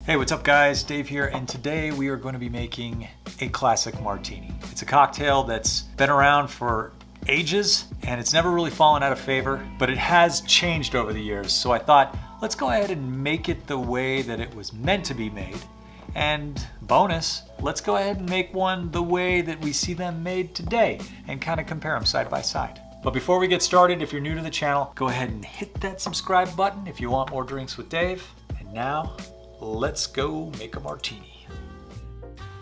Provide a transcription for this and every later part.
Hey, what's up guys? Dave here, and today we are going to be making a classic martini. It's a cocktail that's been around for ages and it's never really fallen out of favor, but it has changed over the years. So I thought, let's go ahead and make it the way that it was meant to be made. And bonus, let's go ahead and make one the way that we see them made today and kind of compare them side by side. But before we get started, if you're new to the channel, go ahead and hit that subscribe button if you want more drinks with Dave. And now, let's go make a martini.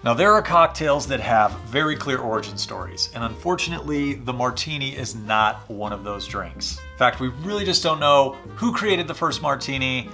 Now there are cocktails that have very clear origin stories, and unfortunately the martini is not one of those drinks. In fact, we really just don't know who created the first martini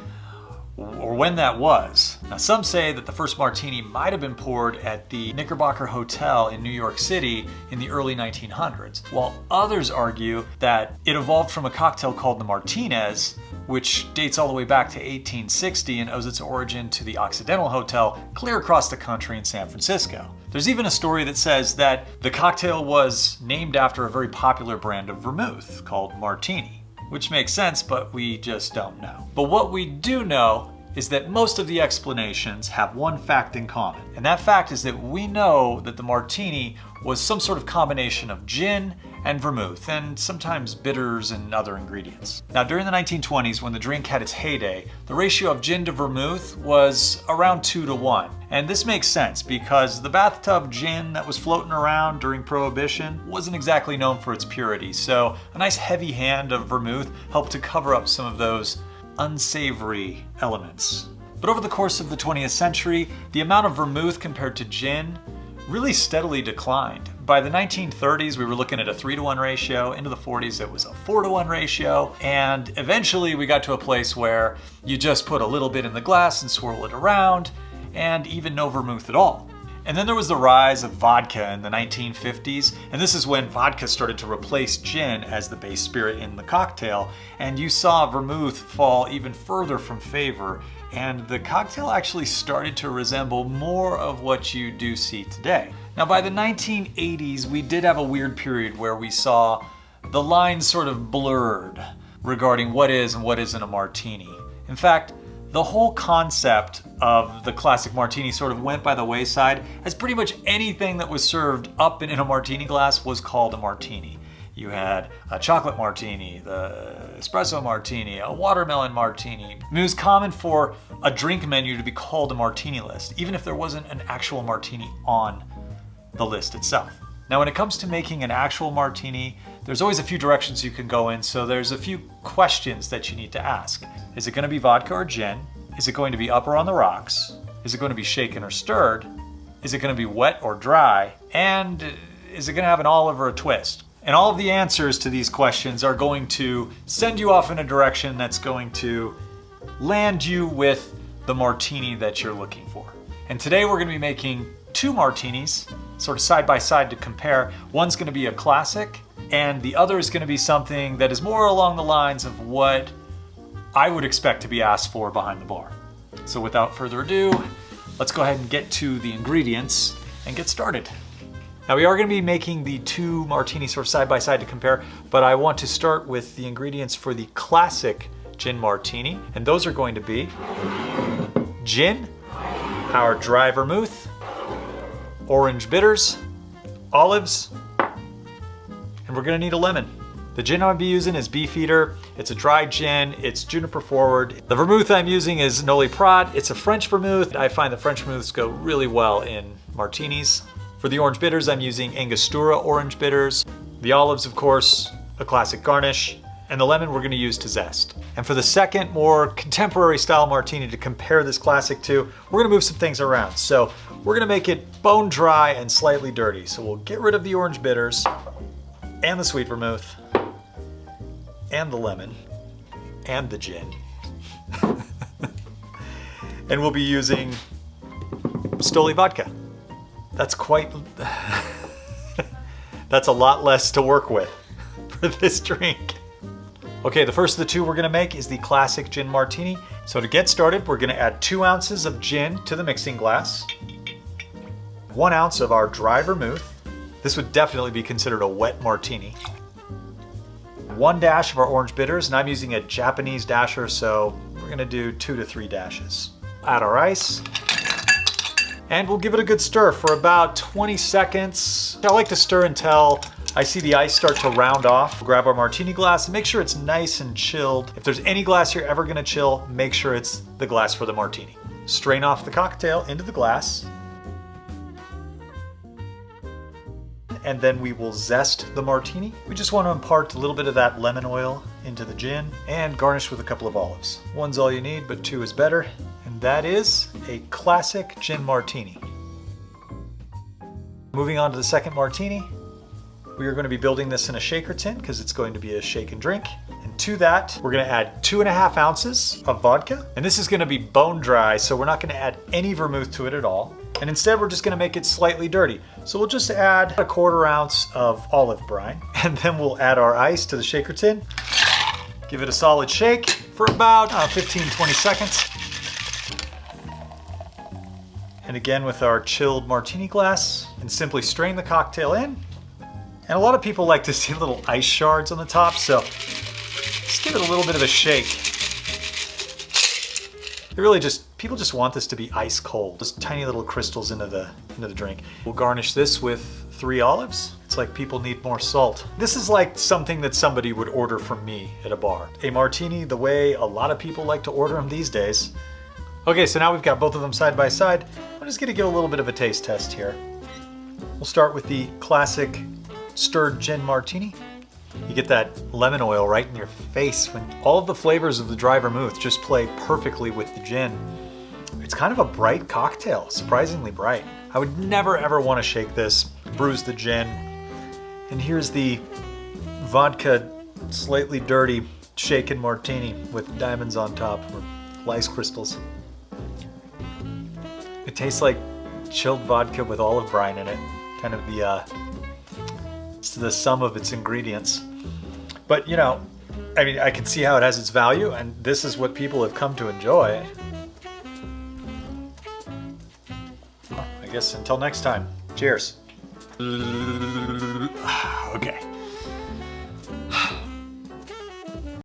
or when that was. Now some say that the first martini might have been poured at the Knickerbocker Hotel in New York City in the early 1900s, while others argue that it evolved from a cocktail called the Martinez, which dates all the way back to 1860 and owes its origin to the Occidental Hotel clear across the country in San Francisco. There's even a story that says that the cocktail was named after a very popular brand of vermouth called Martini, which makes sense, but we just don't know. But what we do know is that most of the explanations have one fact in common, and that fact is that we know that the martini was some sort of combination of gin and vermouth, and sometimes bitters and other ingredients. Now during the 1920s, when the drink had its heyday, the ratio of gin to vermouth was around 2-to-1. And this makes sense because the bathtub gin that was floating around during Prohibition wasn't exactly known for its purity, so a nice heavy hand of vermouth helped to cover up some of those unsavory elements. But over the course of the 20th century, the amount of vermouth compared to gin really steadily declined. By the 1930s, we were looking at a 3-to-1 ratio. Into the 40s, it was a 4-to-1 ratio. And eventually we got to a place where you just put a little bit in the glass and swirl it around, and even no vermouth at all. And then there was the rise of vodka in the 1950s, and this is when vodka started to replace gin as the base spirit in the cocktail, and you saw vermouth fall even further from favor, and the cocktail actually started to resemble more of what you do see today. Now by the 1980s, we did have a weird period where we saw the lines sort of blurred regarding what is and what isn't a martini. In fact, the whole concept of the classic martini sort of went by the wayside, as pretty much anything that was served up in a martini glass was called a martini. You had a chocolate martini, the espresso martini, a watermelon martini. It was common for a drink menu to be called a martini list, even if there wasn't an actual martini on the list itself. Now when it comes to making an actual martini, there's always a few directions you can go in, so there's a few questions that you need to ask. Is it going to be vodka or gin? Is it going to be up or on the rocks? Is it going to be shaken or stirred? Is it going to be wet or dry? And is it going to have an olive or a twist? And all of the answers to these questions are going to send you off in a direction that's going to land you with the martini that you're looking for. And today we're going to be making two martinis, sort of side by side to compare. One's going to be a classic, and the other is going to be something that is more along the lines of what I would expect to be asked for behind the bar. So without further ado, let's go ahead and get to the ingredients and get started. Now we are going to be making the two martinis sort of side by side to compare, but I want to start with the ingredients for the classic gin martini, and those are going to be gin, our dry vermouth, orange bitters, olives, and we're going to need a lemon. The gin I'll be using is Beefeater. It's a dry gin, it's juniper forward. The vermouth I'm using is Noli Prat. It's a French vermouth. I find the French vermouths go really well in martinis. For the orange bitters, I'm using Angostura orange bitters. The olives, of course, a classic Garnish. And the lemon we're going to use to zest. And for the second, more contemporary style martini to compare this classic to, we're going to move some things around. So we're going to make it bone dry and slightly dirty. So we'll get rid of the orange bitters and the sweet vermouth and the lemon and the gin. And we'll be using Stoli vodka. That's that's a lot less to work with for this drink. Okay, the first of the two we're gonna make is the classic gin martini. So to get started, we're gonna add 2 ounces of gin to the mixing glass, 1 ounce of our dry vermouth. This would definitely be considered a wet martini. 1 dash of our orange bitters, and I'm using a Japanese dasher, so we're gonna do 2 to 3 dashes. add our ice. And we'll give it a good stir for about 20 seconds. I like to stir until I see the ice start to round off. We'll grab our martini glass and make sure it's nice and chilled. If there's any glass you're ever gonna chill, make sure it's the glass for the martini. Strain off the cocktail into the glass. And then we will zest the martini. We just want to impart a little bit of that lemon oil into the gin and garnish with a couple of olives. One's all you need, but two is better. And that is a classic gin martini. Moving on to the second martini. We are going to be building this in a shaker tin because it's going to be a shake and drink. And to that, we're going to add 2.5 ounces of vodka. And this is going to be bone dry, so we're not going to add any vermouth to it at all. And instead, we're just going to make it slightly dirty. So we'll just add 1/4 ounce of olive brine. And then we'll add our ice to the shaker tin. Give it a solid shake for about 15-20 seconds. And again with our chilled martini glass. And simply strain the cocktail in. And a lot of people like to see little ice shards on the top, so just give it a little bit of a shake. People just want this to be ice cold. Just tiny little crystals into the drink. We'll garnish this with 3 olives. It's like people need more salt. This is like something that somebody would order from me at a bar. A martini, the way a lot of people like to order them these days. Okay, so now we've got both of them side by side. I'm just gonna give a little bit of a taste test here. We'll start with the classic stirred gin martini. You get that lemon oil right in your face when all of the flavors of the dry vermouth just play perfectly with the gin. It's kind of a bright cocktail, surprisingly bright. I would never ever want to shake this, bruise the gin. And here's the vodka, slightly dirty shaken martini with diamonds on top or ice crystals. It tastes like chilled vodka with olive brine in it. Kind of it's the sum of its ingredients. But you know, I mean, I can see how it has its value, and this is what people have come to enjoy. Well, I guess until next time, cheers. Okay.